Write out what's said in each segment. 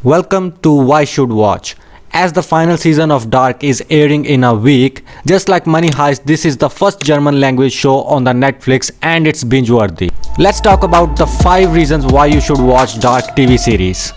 Welcome to Why Should Watch. As the final season of Dark is airing in a week, just like Money Heist, this is the first German language show on the Netflix and it's binge worthy. Let's talk about the 5 reasons why you should watch Dark TV series.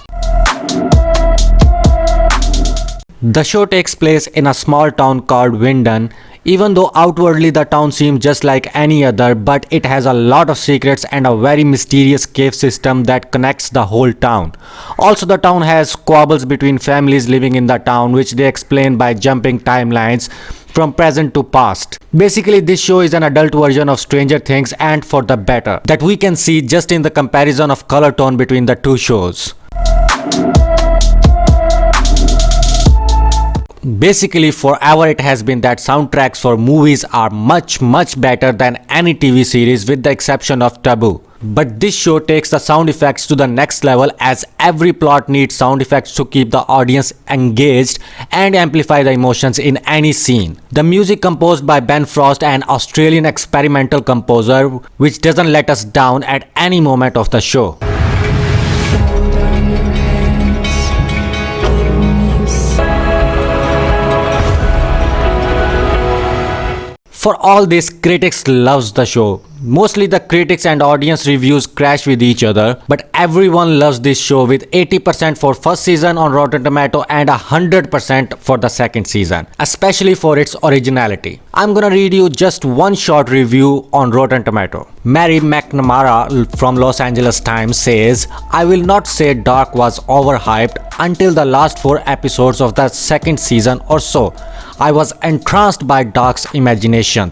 The show takes place in a small town called Winden. Even though outwardly the town seems just like any other, but it has a lot of secrets and a very mysterious cave system that connects the whole town. Also, the town has squabbles between families living in the town, which they explain by jumping timelines from present to past. Basically, this show is an adult version of Stranger Things, and for the better, that we can see just in the comparison of color tone between the two shows. Basically, forever it has been that soundtracks for movies are much better than any TV series with the exception of Taboo. But this show takes the sound effects to the next level, as every plot needs sound effects to keep the audience engaged and amplify the emotions in any scene. The music composed by Ben Frost, an Australian experimental composer, which doesn't let us down at any moment of the show. For all this, critics loves the show. Mostly the critics and audience reviews crash with each other, but everyone loves this show with 80% for first season on Rotten Tomato and 100% for the second season, especially for its originality. I'm gonna read you just one short review on Rotten Tomato. Mary McNamara from Los Angeles Times says, "I will not say Dark was overhyped until the last 4 episodes of the second season or so. I was entranced by Dark's imagination.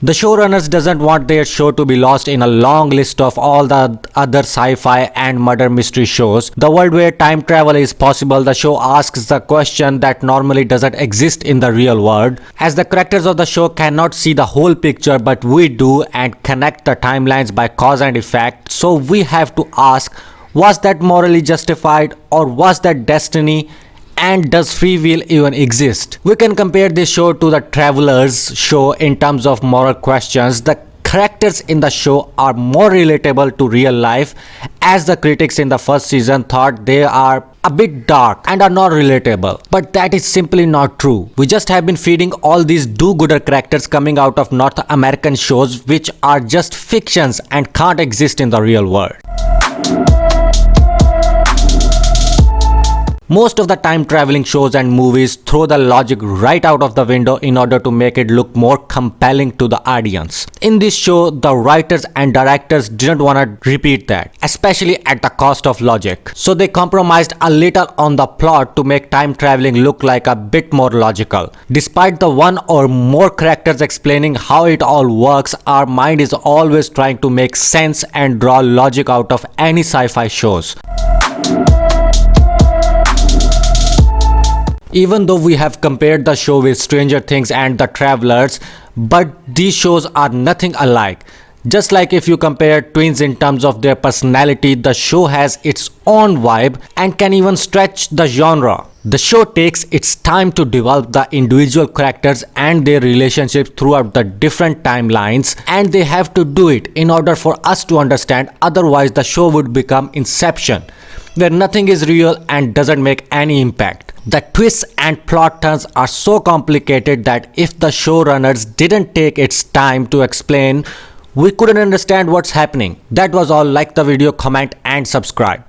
The showrunners doesn't want their show to be lost in a long list of all the other sci-fi and murder mystery shows. The world where time travel is possible, the show asks the question that normally doesn't exist in the real world. As the characters of the show cannot see the whole picture, but we do, and connect the timelines by cause and effect. So we have to ask, was that morally justified, or was that destiny? And does free will even exist?" We can compare this show to the Travelers show in terms of moral questions. The characters in the show are more relatable to real life, as the critics in the first season thought they are a bit dark and are not relatable. But that is simply not true. We just have been feeding all these do-gooder characters coming out of North American shows, which are just fictions and can't exist in the real world. Most of the time traveling shows and movies throw the logic right out of the window in order to make it look more compelling to the audience. In this show, the writers and directors didn't want to repeat that, especially at the cost of logic. So they compromised a little on the plot to make time traveling look like a bit more logical. Despite the one or more characters explaining how it all works, our mind is always trying to make sense and draw logic out of any sci-fi shows. Even though we have compared the show with Stranger Things and The Travelers, but these shows are nothing alike. Just like if you compare twins in terms of their personality, the show has its own vibe and can even stretch the genre. The show takes its time to develop the individual characters and their relationships throughout the different timelines, and they have to do it in order for us to understand, otherwise the show would become Inception, where nothing is real and doesn't make any impact. The twists and plot turns are so complicated that if the showrunners didn't take its time to explain, we couldn't understand what's happening. That was all. Like the video, comment and subscribe.